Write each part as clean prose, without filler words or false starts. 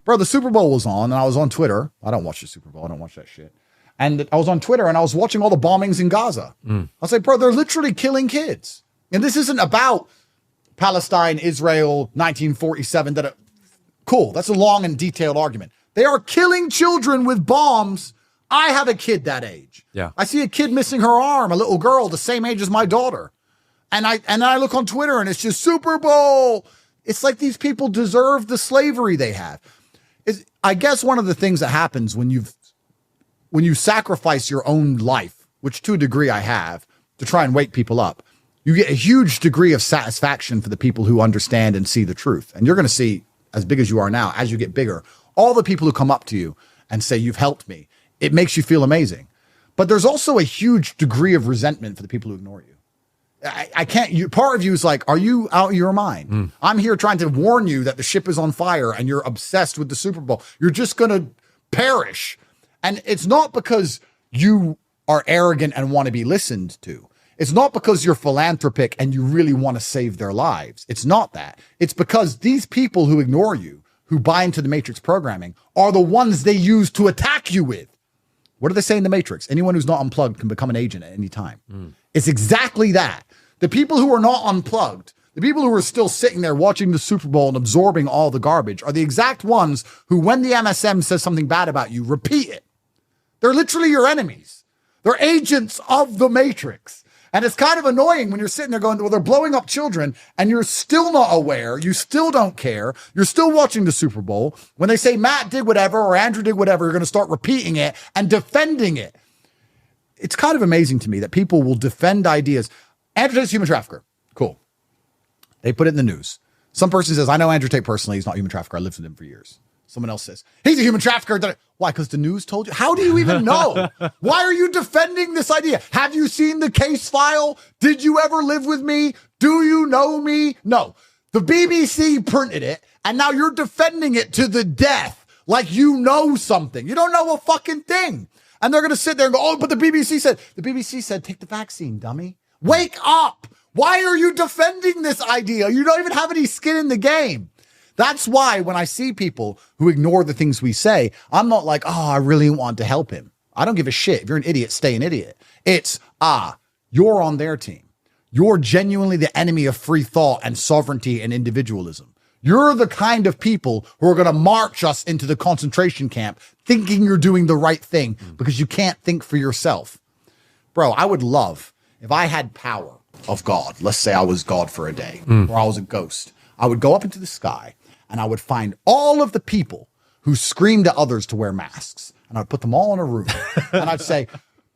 Bro, the Super Bowl was on, and I was on Twitter. I don't watch the Super Bowl. I don't watch that shit. And I was on Twitter, and I was watching all the bombings in Gaza. I was like, bro, they're literally killing kids. And this isn't about Palestine, Israel, 1947. Cool, that's a long and detailed argument. They are killing children with bombs. I have a kid that age. Yeah. I see a kid missing her arm, a little girl the same age as my daughter. And I look on Twitter, and it's just Super Bowl. It's like these people deserve the slavery they have. I guess one of the things that happens when you sacrifice your own life, which to a degree I have, to try and wake people up, you get a huge degree of satisfaction for the people who understand and see the truth. And you're going to see, as big as you are now, as you get bigger, all the people who come up to you and say, you've helped me. It makes you feel amazing. But there's also a huge degree of resentment for the people who ignore you. I can't, part of you is like, are you out of your mind? I'm here trying to warn you that the ship is on fire and you're obsessed with the Super Bowl. You're just going to perish. And it's not because you are arrogant and want to be listened to. It's not because you're philanthropic and you really want to save their lives. It's not that. It's because these people who ignore you, who buy into the Matrix programming, are the ones they use to attack you with. What do they say in the Matrix? Anyone who's not unplugged can become an agent at any time. It's exactly that. The people who are not unplugged, the people who are still sitting there watching the Super Bowl and absorbing all the garbage are the exact ones who, when the MSM says something bad about you, repeat it. They're literally your enemies. They're agents of the Matrix. And it's kind of annoying when you're sitting there going, well, they're blowing up children and you're still not aware. You still don't care. You're still watching the Super Bowl. When they say Matt did whatever or Andrew did whatever, you're going to start repeating it and defending it. It's kind of amazing to me that people will defend ideas. Andrew Tate's a human trafficker. Cool. They put it in the news. Some person says, I know Andrew Tate personally. He's not a human trafficker. I lived with him for years. Someone else says, he's a human trafficker. Why? Because the news told you? How do you even know? Why are you defending this idea? Have you seen the case file? Did you ever live with me? Do you know me? No. The BBC printed it, and now you're defending it to the death like you know something. You don't know a fucking thing. And they're going to sit there and go, oh, but the BBC said, take the vaccine, dummy. Wake up. Why are you defending this idea? You don't even have any skin in the game. That's why when I see people who ignore the things we say, I'm not like, oh, I really want to help him. I don't give a shit. If you're an idiot, stay an idiot. It's, you're on their team. You're genuinely the enemy of free thought and sovereignty and individualism. You're the kind of people who are going to march us into the concentration camp thinking you're doing the right thing because you can't think for yourself. Bro, I would love if I had power of God. Let's say I was God for a day or I was a ghost. I would go up into the sky and I would find all of the people who screamed at others to wear masks. And I'd put them all in a room. And I'd say,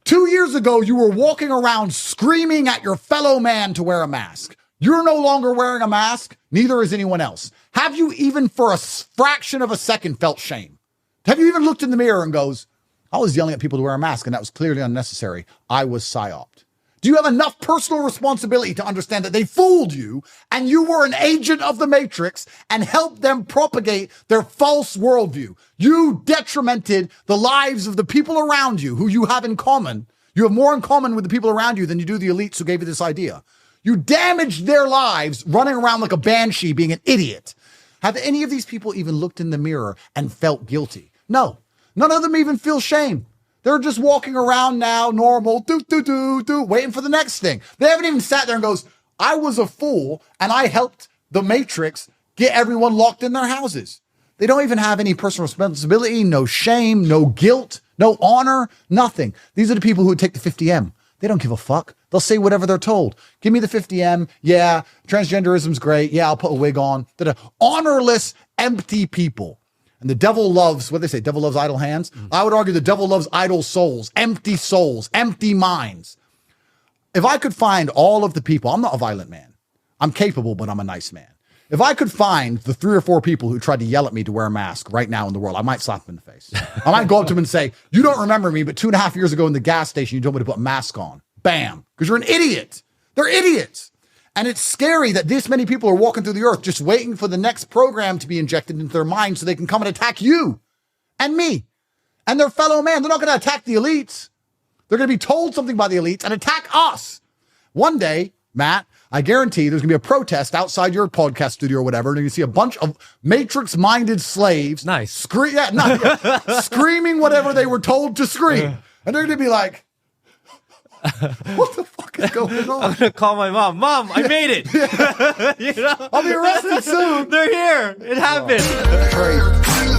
2 years ago, you were walking around screaming at your fellow man to wear a mask. You're no longer wearing a mask. Neither is anyone else. Have you even for a fraction of a second felt shame? Have you even looked in the mirror and goes, I was yelling at people to wear a mask and that was clearly unnecessary. I was psyoped. Do you have enough personal responsibility to understand that they fooled you and you were an agent of the Matrix and helped them propagate their false worldview? You detrimented the lives of the people around you who you have in common. You have more in common with the people around you than you do the elites who gave you this idea. You damaged their lives running around like a banshee being an idiot. Have any of these people even looked in the mirror and felt guilty? No. None of them even feel shame. They're just walking around now, normal, waiting for the next thing. They haven't even sat there and goes, I was a fool and I helped the Matrix get everyone locked in their houses. They don't even have any personal responsibility, no shame, no guilt, no honor, nothing. These are the people who would take the 50M. They don't give a fuck. They'll say whatever they're told. Give me the 50M. Yeah, transgenderism's great. Yeah, I'll put a wig on. Honorless, empty people. And the devil loves, what do they say? Devil loves idle hands. I would argue the devil loves idle souls, empty minds. If I could find all of the people, I'm not a violent man. I'm capable, but I'm a nice man. If I could find the 3 or 4 people who tried to yell at me to wear a mask right now in the world, I might slap them in the face. I might go up to them and say, you don't remember me, but 2.5 years ago in the gas station, you told me to put a mask on. Bam. Because you're an idiot. They're idiots. And it's scary that this many people are walking through the earth just waiting for the next program to be injected into their mind so they can come and attack you and me and their fellow man. They're not going to attack the elites. They're going to be told something by the elites and attack us. One day, Matt, I guarantee there's going to be a protest outside your podcast studio or whatever, and you see a bunch of Matrix-minded slaves screaming whatever they were told to scream. And they're going to be like, what the fuck is going on? I'm going to call my mom. Mom, I made it. You know? I'll be arrested soon. They're here. It happened. Crazy.